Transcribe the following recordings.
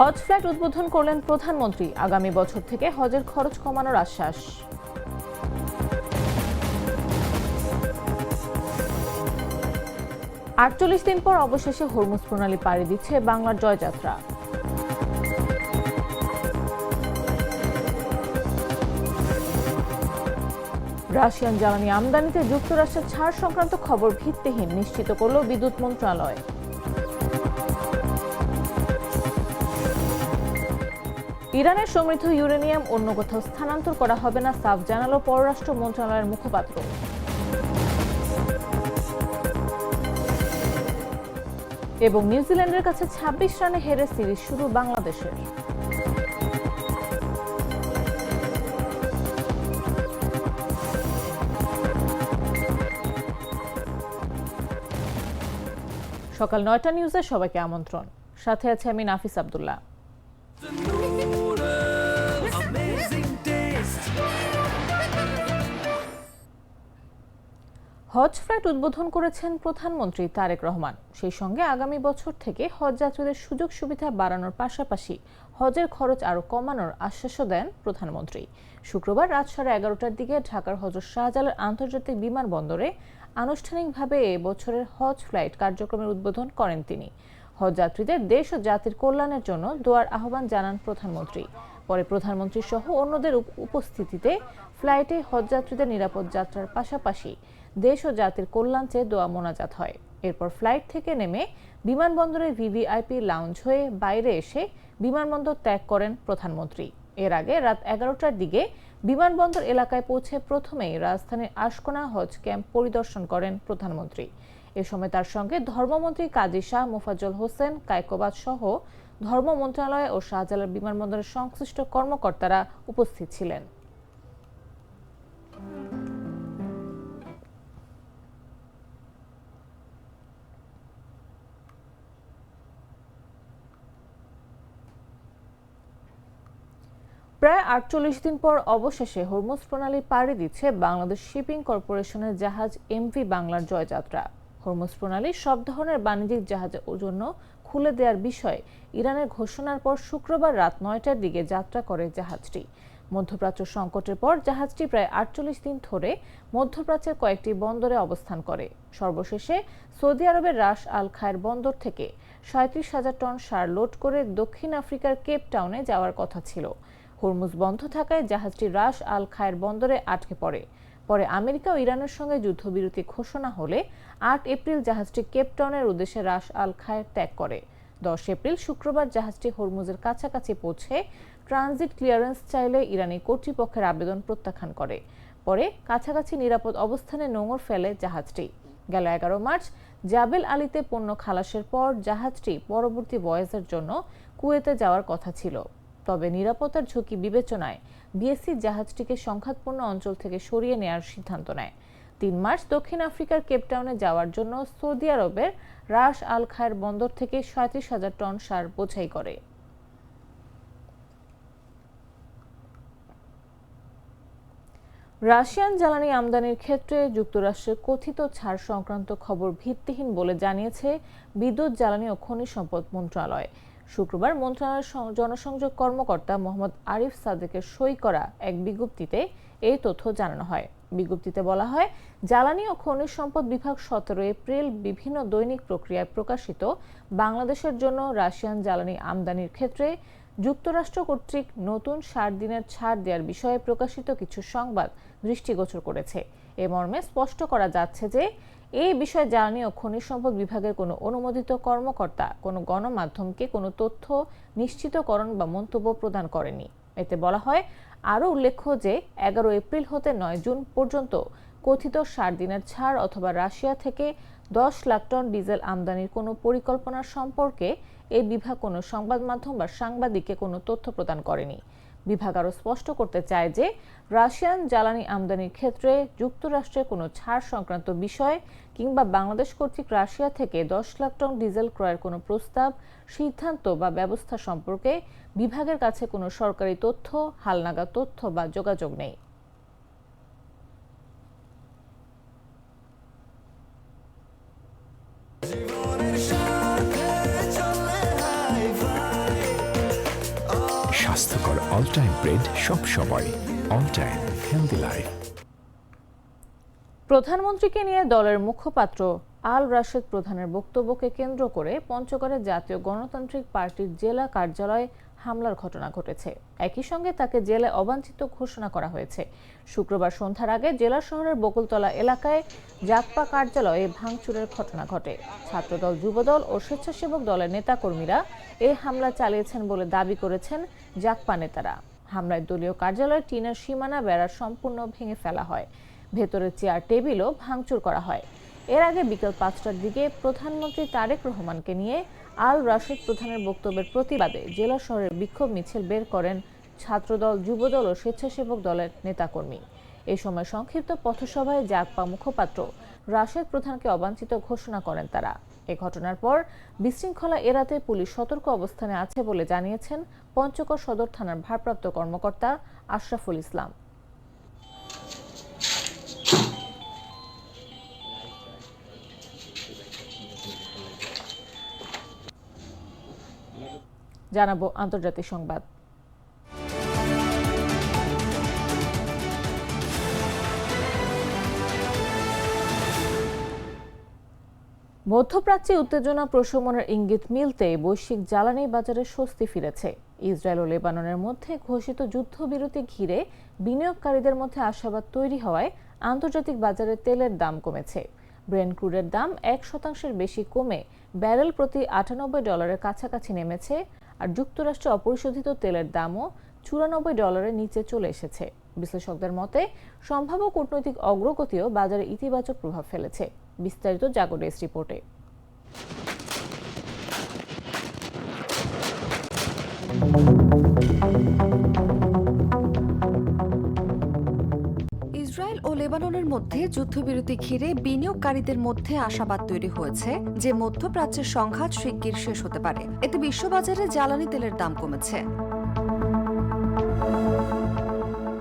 হজ flight উদ্বোধন করলেন প্রধানমন্ত্রী। আগামী বছর থেকে হজের খরচ কমানোর আশ্বাস। আটচল্লিশ দিন পর অবশেষে হরমুজ প্রণালী পাড়ি দিচ্ছে বাংলার জয়যাত্রা। রাশিয়ান জ্বালানি আমদানিতে যুক্তরাষ্ট্রের ছাড় সংক্রান্ত খবর ভিত্তিহীন, নিশ্চিত করল বিদ্যুৎ মন্ত্রণালয়। ইরানের সমৃদ্ধ ইউরেনিয়াম অন্য কোথাও স্থানান্তর করা হবে না, সাফ জানালো পররাষ্ট্র মন্ত্রণালয়ের মুখপাত্র। এবং নিউজিল্যান্ডের কাছে ২৬ রানে হেরে সিরিজ শুরু বাংলাদেশের। সকাল ৯টা নিউজে সবাইকে আমন্ত্রণ। সাথে আছে আমি নাফিস আব্দুল্লাহ। হজ ফ্লাইট উদ্বোধন করেছেন প্রধানমন্ত্রী তারেক রহমান। সেই সঙ্গে আগামী বছর থেকে হজ যাত্রীদের সুযোগ সুবিধা বাড়ানোর পাশাপাশি হজের খরচ আরও কমানোর আশ্বাসও দেন প্রধানমন্ত্রী। শুক্রবার রাত 11:30টার দিকে ঢাকার হযরত শাহজালাল আন্তর্জাতিক বিমানবন্দরে আনুষ্ঠানিকভাবে এ বছরের হজ ফ্লাইট কার্যক্রমের উদ্বোধন করেন তিনি। হজ যাত্রীদের দেশ ও জাতির কল্যাণের জন্য দোয়ার আহ্বান জানান প্রধানমন্ত্রী। পরে প্রধানমন্ত্রী সহ অন্যদের উপস্থিতিতে ফ্লাইটে হজ যাত্রীদের নিরাপদ যাত্রার পাশাপাশি দেশ ও জাতির কল্যাণ চেয়ে দোয়া মোনাজাত হয়। এরপর ফ্লাইট থেকে নেমে বিমানবন্দরে ভিভিআইপি লাউঞ্জ হয়ে বাইরে এসে বিমানবন্দর ত্যাগ করেন প্রধানমন্ত্রী। এর আগে রাত 11টার দিকে বিমানবন্দর এলাকায় পৌঁছে প্রথমেই রাজধানীর আশকোনা হজ ক্যাম্প পরিদর্শন করেন প্রধানমন্ত্রী। এ সময় তার সঙ্গে ধর্মমন্ত্রী কাজী শাহ মোফাজ্জল হোসেন কায়কোবাদ সহ ধর্ম মন্ত্রণালয় ও শাহজালাল বিমানবন্দরের সংশ্লিষ্ট কর্মকর্তারা উপস্থিত ছিলেন। প্রায় ৪৮ দিন পর অবশেষে হরমুজ প্রণালী পাড়ি দিচ্ছে বাংলাদেশ শিপিং কর্পোরেশনের জাহাজ এমভি বাংলার জয়যাত্রা। হরমুজ প্রণালী সব ধরনের বাণিজ্যিক জাহাজের জন্য খুলে দেওয়ার বিষয়ে ইরানের ঘোষণার পর শুক্রবার রাত ৯টার দিকে যাত্রা করে জাহাজটি। মধ্যপ্রাচ্য সংকটের পর জাহাজটি প্রায় ৪৮ দিন ধরে মধ্যপ্রাচ্যের কয়েকটি বন্দরে অবস্থান করে। সর্বশেষে সৌদি আরবের রাস আল খায়ের বন্দর থেকে ৩৭,০০০ টন সার লোড করে দক্ষিণ আফ্রিকার কেপ টাউনে যাওয়ার কথা ছিল। হরমুজ বন্ধ থাকায় জাহাজটি রাস আল খায়ের বন্দরে আটকে পড়ে। পরে আমেরিকা ও ইরানের সঙ্গে যুদ্ধবিরতি ঘোষণা হলে ৮ এপ্রিল জাহাজটি কেপ টাউনের উদ্দেশ্যে রাস আল খায়ের ত্যাগ করে। ১০ এপ্রিল শুক্রবার জাহাজটি হরমুজের কাছাকাছি পৌঁছে ট্রানজিট ক্লিয়ারেন্স চাইলে ইরানি কর্তৃপক্ষের আবেদন প্রত্যাখ্যান করে। পরে কাছাকাছি নিরাপদ অবস্থানে নোঙর ফেলে জাহাজটি। গেল ১১ মার্চ জাবেল আলীতে পণ্য খালাসের পর জাহাজটি পরবর্তী ভয়েজের জন্য কুয়েতে যাওয়ার কথা ছিল। তবে নিরাপত্তার ঝুঁকি বিবেচনায় বিএসসি জাহাজটিকে সংঘাতপূর্ণ অঞ্চল থেকে সরিয়ে নেওয়ার সিদ্ধান্ত নেয়। ৩ মার্চ দক্ষিণ আফ্রিকার কেপটাউনে যাওয়ার জন্য সৌদি আরবের রাস আল খায়ের বন্দর থেকে ৩৭,০০০ টন সার বোঝাই করে। রাশিয়ান জ্বালানি আমদানির ক্ষেত্রে যুক্তরাষ্ট্রের কথিত ছাড় সংক্রান্ত খবর ভিত্তিহীন বলে জানিয়েছে বিদ্যুৎ, জ্বালানি ও খনিজ সম্পদ মন্ত্রণালয়। শুক্রবার মন্ত্রণালয়ের জনসংযোগ কর্মকর্তা মোহাম্মদ আরিফ সাদেকের সই করা এক বিজ্ঞপ্তিতে এই তথ্য জানানো হয়। বিজ্ঞপ্তিতে বলা হয়, জ্বালানি ও খনিজ সম্পদ বিভাগ ১৭ এপ্রিল বিভিন্ন দৈনিক প্রক্রিয়ায় প্রকাশিত বাংলাদেশের জন্য রাশিয়ান জ্বালানি আমদানির ক্ষেত্রে যুক্তরাষ্ট্র কর্তৃক নতুন ৬০ দিনের ছাড় দেওয়ার বিষয়ে প্রকাশিত কিছু সংবাদ দৃষ্টিগোচর করেছে। এ মর্মে স্পষ্ট করা যাচ্ছে যে এই বিষয়ে জ্বালানি ও খনিজ সম্পদ বিভাগের কোনো অনুমোদিত কর্মকর্তা কোনো গণমাধ্যমকে কোনো তথ্য নিশ্চিতকরণ বা মন্তব্য প্রদান করেনি। এতে বলা হয়, আরও উল্লেখ্য যে ১১ এপ্রিল হতে ৯ জুন পর্যন্ত কথিত ৬০ দিনের ছাড় অথবা রাশিয়া থেকে ১০ লাখ টন ডিজেল আমদানির কোনো পরিকল্পনা সম্পর্কে এই বিভাগ কোনো সংবাদ মাধ্যম বা সাংবাদিককে কোনো তথ্য প্রদান করেনি। বিভাগ আরও স্পষ্ট করতে চায় যে রাশিয়ান জ্বালানি আমদানির ক্ষেত্রে যুক্তরাষ্ট্রের কোনো ছাড় সংক্রান্ত বিষয় কিংবা বাংলাদেশ কর্তৃক রাশিয়া থেকে ১০ লাখ টন ডিজেল ক্রয়ের কোনো প্রস্তাব, সিদ্ধান্ত বা ব্যবস্থা সম্পর্কে বিভাগের কাছে কোনো সরকারি তথ্য, হালনাগাদ তথ্য বা যোগাযোগ নেই। অল টাইম ব্রেড সব সময়, অল টাইম হেলদি লাইফ। প্রধানমন্ত্রীকে নিয়ে দলের মুখপাত্র আল রাশেদ প্রধানের বক্তব্যকে কেন্দ্র করে পঞ্চগড়ে জাতীয় গণতান্ত্রিক পার্টির জেলা কার্যালয়ে হামলার ঘটনা ঘটেছে। একই সঙ্গে তাকে জেলায় অবাঞ্ছিত ঘোষণা করা হয়েছে। শুক্রবার সন্ধ্যার আগে জেলা শহরের বকুলতলা এলাকায় জাকপা কার্যালয়ে ভাঙচুরের ঘটনা ঘটে। ছাত্রদল, যুবদল ও স্বেচ্ছাসেবক দলের নেতাকর্মীরা এই হামলা চালিয়েছেন বলে দাবি করেছেন জাকপা নেতারা। হামলায় দলীয় কার্যালয়ের টিনের সীমানা বেড়া সম্পূর্ণ ভেঙে ফেলা হয়। ভেতরে চেয়ার টেবিলও ভাঙচুর করা হয়। এর আগে বিকেল 5টার দিকে প্রধানমন্ত্রী তারেক রহমানকে নিয়ে আল রাশেদ প্রধানের বক্তব্যের প্রতিবাদে জেলা শহরের বিক্ষোভ মিছিল বের করেন ছাত্রদল, যুবদল ও স্বেচ্ছাসেবক দলের নেতাকর্মী। এই সময় সংক্ষিপ্ত পথসভায় জাকপা মুখপাত্র রাশেদ প্রধানকে অবাঞ্ছিত ঘোষণা করেন তারা। এ ঘটনার পর বিশৃঙ্খলা এড়াতে পুলিশ সতর্ক অবস্থানে আছে বলে জানিয়েছেন পঞ্চগড় সদর থানার ভারপ্রাপ্ত কর্মকর্তা আশরাফুল ইসলাম। জানাবো আন্তর্জাতিক সংবাদ। মধ্যপ্রাচ্যে উত্তেজনা প্রশমনের ইঙ্গিত মিলতেই বৈশ্বিক জ্বালানি বাজারে স্বস্তি ফিরেছে। ইসরায়েল ও লেবাননের মধ্যে ঘোষিত যুদ্ধবিরতি ঘিরে বিনিয়োগকারীদের মধ্যে আশাবাদ তৈরি হওয়ায় আন্তর্জাতিক বাজারে তেলের দাম কমেছে। ব্রেন্ট ক্রুডের দাম 1% বেশি কমে ব্যারেল প্রতি $98 কাছাকাছি নেমেছে। আর যুক্তরাষ্ট্রে অপরিশোধিত তেলের দামও $94 নিচে চলে এসেছে। বিশ্লেষকদের মতে সম্ভাব্য কূটনৈতিক অগ্রগতিও বাজারে ইতিবাচক প্রভাব ফেলেছে। বিস্তারিত জাগো ডেস্ক রিপোর্টে। ইসরায়েল ও লেবাননের মধ্যে যুদ্ধবিরতি ঘিরে বিনিয়োগকারীদের মধ্যে আশাবাদ তৈরি হয়েছে যে মধ্যপ্রাচ্যের সংঘাত শিগগির শেষ হতে পারে। এতে বিশ্ববাজারে জ্বালানি তেলের দাম কমেছে।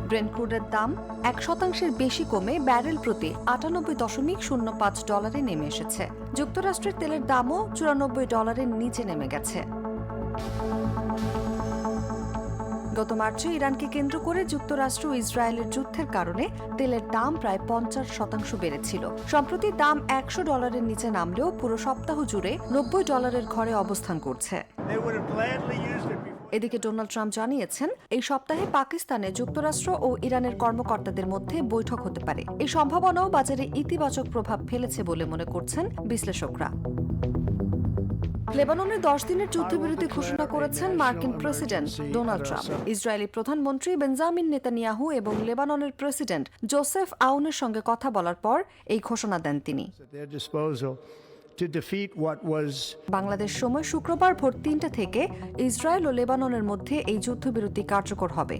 ব্রেন্ট ক্রুডের দাম 1% বেশি কমে ব্যারেল প্রতি $98.05 নেমে এসেছে। যুক্তরাষ্ট্রের তেলের দামও $94 নিচে নেমে গেছে। গত মার্চে ইরানকে কেন্দ্র করে যুক্তরাষ্ট্র ও ইসরায়েলের যুদ্ধের কারণে তেলের দাম প্রায় 50% বেড়েছিল। সম্প্রতি দাম $100 নিচে নামলেও পুরো সপ্তাহ জুড়ে $90 ঘরে অবস্থান করছে। এদিকে ডোনাল্ড ট্রাম্প জানিয়েছেন এই সপ্তাহে পাকিস্তানে যুক্তরাষ্ট্র ও ইরানের কর্মকর্তাদের মধ্যে বৈঠক হতে পারে। এই সম্ভাবনাও বাজারে ইতিবাচক প্রভাব ফেলেছে বলে মনে করছেন বিশ্লেষকরা। লেবাননে 10 দিনের যুদ্ধবিরতি ঘোষণা করেছেন মার্কিন প্রেসিডেন্ট ডোনাল্ড ট্রাম্প। ইসরায়েলি প্রধানমন্ত্রী বেঞ্জামিন নেতানিয়াহু এবং লেবাননের প্রেসিডেন্ট জোসেফ আউনের সঙ্গে কথা বলার পর এই ঘোষণা দেন তিনি। বাংলাদেশ সময় শুক্রবার ভোর 3টা থেকে ইসরায়েল ও লেবাননের মধ্যে এই যুদ্ধবিরতি কার্যকর হবে।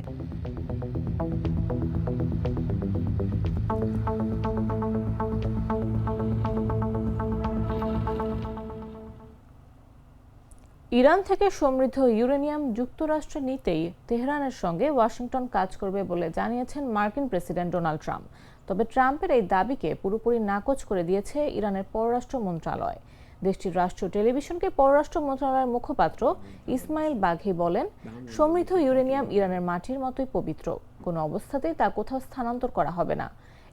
ইরান থেকে সমৃদ্ধ ইউরেনিয়াম যুক্তরাষ্ট্র নিতেই তেহরানের সঙ্গে ওয়াশিংটন কাজ করবে বলে জানিয়েছেন মার্কিন প্রেসিডেন্ট ডোনাল্ড ট্রাম্প। তবে ট্রাম্পের এই দাবিকে পুরোপুরি নাকচ করে দিয়েছে ইরানের পররাষ্ট্র মন্ত্রণালয়। দেশটির রাষ্ট্রীয় টেলিভিশনকে পররাষ্ট্র মন্ত্রণালয়ের মুখপাত্র ইসমাইল বাঘি বলেন, সমৃদ্ধ ইউরেনিয়াম ইরানের মাটির মতোই পবিত্র, কোনো অবস্থাতেই তা কোথাও স্থানান্তর করা হবে না।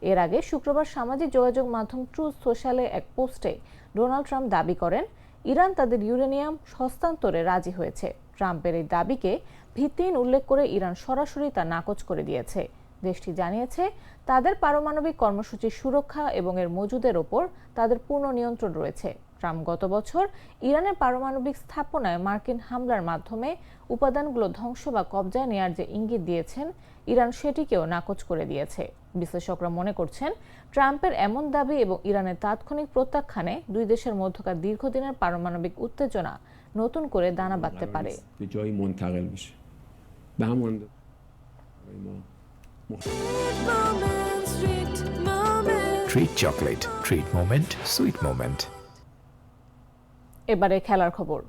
এর আগে শুক্রবার সামাজিক যোগাযোগ মাধ্যম ট্রুথ সোশ্যালে এক পোস্টে ডোনাল্ড ট্রাম্প দাবি করেন ইরান তাদের ইউরেনিয়াম হস্তান্তরে রাজি হয়েছে। ট্রাম্পের এই দাবিকে ভিত্তিহীন উল্লেখ করে ইরান সরাসরি তা নাকচ করে দিয়েছে। দেশটি জানিয়েছে তাদের পারমাণবিক কর্মসূচির সুরক্ষা এবং এর মজুদের ওপর তাদের পূর্ণ নিয়ন্ত্রণ রয়েছে। ট্রাম্প গত বছর ইরানের পারমাণবিক স্থাপনায় মার্কিন হামলার মাধ্যমে উপাদানগুলো ধ্বংস বা কবজায় নেয়ার যে ইঙ্গিত দিয়েছেন, ইরান সেটিকেও নাকচ করে দিয়েছে। বিশ্লেষকরা মনে করছেন ট্রাম্পের এমন দাবি এবং ইরানের তাৎক্ষণিক প্রত্যাখ্যানে দুই দেশের মধ্যকার দীর্ঘদিনের পারমাণবিক উত্তেজনা নতুন করে দানা বাঁধতে পারে। Treat chocolate, treat moment, sweet moment. এবারে খেলার খবর।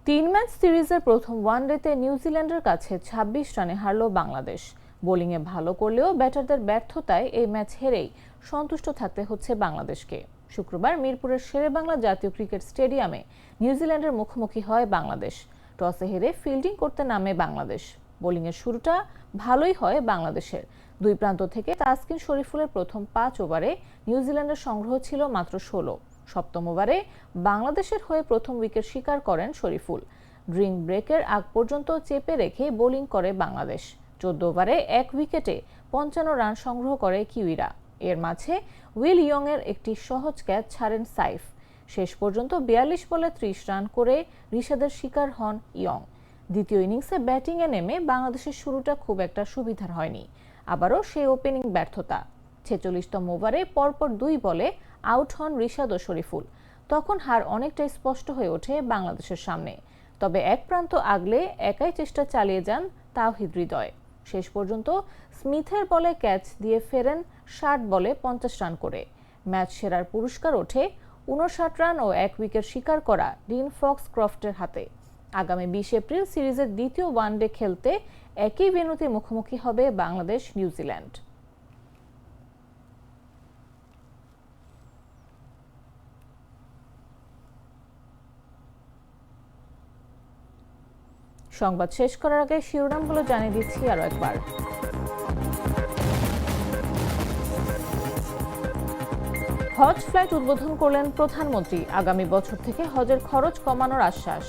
3 ম্যাচ সিরিজের প্রথম ওয়ানডেতে নিউজিল্যান্ডের কাছে 26 রানে হারল বাংলাদেশ। বোলিংয়ে ভালো করলেও ব্যাটারদের ব্যর্থতায় এই ম্যাচ হেরেই সন্তুষ্ট থাকতে হচ্ছে বাংলাদেশকে। শুক্রবার মিরপুরের শেরেবাংলা জাতীয় ক্রিকেট স্টেডিয়ামে নিউজিল্যান্ডের মুখোমুখি হয় বাংলাদেশ। টসে হেরে ফিল্ডিং করতে নামে বাংলাদেশ। বোলিংয়ের শুরুটা ভালোই হয় বাংলাদেশের। দুই প্রান্ত থেকে তাসকিন শরীফুলের প্রথম 5 ওভারে নিউজিল্যান্ডের সংগ্রহ ছিল মাত্র 16। সপ্তম ওভারে বাংলাদেশের হয়ে প্রথম উইকেট শিকার করেন শরীফুল। ড্রিঙ্ক ব্রেকের আগ পর্যন্ত চেপে রেখে বোলিং করে বাংলাদেশ। 14 ওভারে 1 উইকেটে 55 রান সংগ্রহ করে কিউইরা। এর মাঝে উইল ইয়ংয়ের একটি সহজ ক্যাচ ছাড়েন সাইফ। শেষ পর্যন্ত 42 বলে 30 রান করে রিশাদের শিকার হন ইয়ং। দ্বিতীয় ইনিংসে ব্যাটিংয়ে নেমে বাংলাদেশের শুরুটা খুব একটা সুবিধার হয়নি। আবারও সেই ওপেনিং ব্যর্থতা। 46তম ওভারে পরপর 2 বলে আউট হন রিশাদ ও শরীফুল। তখন হার অনেকটাই স্পষ্ট হয়ে ওঠে বাংলাদেশের সামনে। তবে এক প্রান্ত আগলে একাই চেষ্টা চালিয়ে যান তাওহিদ হৃদয়। শেষ পর্যন্ত স্মিথের বলে ক্যাচ দিয়ে ফেরেন 60 বলে 50 রান করে। ম্যাচ সেরার পুরস্কার ওঠে 59 রান ও 1 উইকেট শিকার করা ডিন ফক্স ক্রফটের হাতে। আগামী 20 এপ্রিল সিরিজের দ্বিতীয় ওয়ানডে খেলতে একই ভেন্যুতে মুখোমুখি হবে বাংলাদেশ নিউজিল্যান্ড। সংবাদ শেষ করার আগে শিরোনামগুলো জানিয়ে দিচ্ছি আরো একবার। হজ ফ্লাইট উদ্বোধন করলেন প্রধানমন্ত্রী। আগামী বছর থেকে হজের খরচ কমানোর আশ্বাস।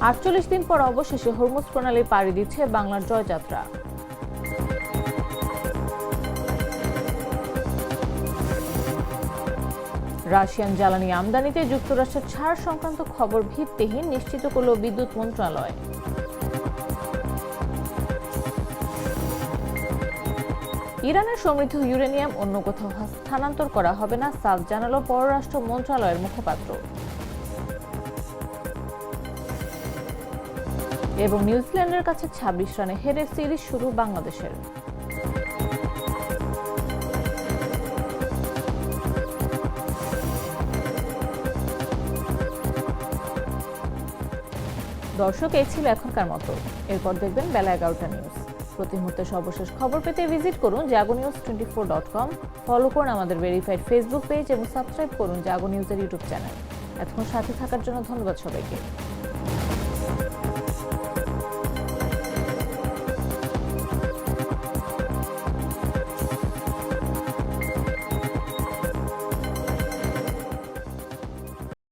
আটচল্লিশ দিন পর অবশেষে হরমুজ প্রণালী পাড়ি দিচ্ছে বাংলার জয়যাত্রা। রাশিয়ান জ্বালানি আমদানিতে যুক্তরাষ্ট্রের ছাড় সংক্রান্ত খবর ভিত্তিহীন, নিশ্চিত করল বিদ্যুৎ মন্ত্রণালয়। ইরানের সমৃদ্ধ ইউরেনিয়াম অন্য কোথাও স্থানান্তর করা হবে না, সাফ জানালো পররাষ্ট্র মন্ত্রণালয়ের মুখপাত্র। এবং নিউজিল্যান্ডের কাছে 26 রানে হেরে সিরিজ শুরু বাংলাদেশের। দর্শক, এই ছিল এখনকার মতো। এরপর দেখবেন বেলা 11টা নিউজ। প্রতি মুহূর্তে সর্বশেষ খবর পেতে ভিজিট করুন jagonews24.com, ফলো করুন আমাদের ভেরিফাইড ফেসবুক পেজ এবং সাবস্ক্রাইব করুন জাগো নিউজের ইউটিউব চ্যানেল। এতক্ষণ সাথে থাকার জন্য ধন্যবাদ সবাইকে।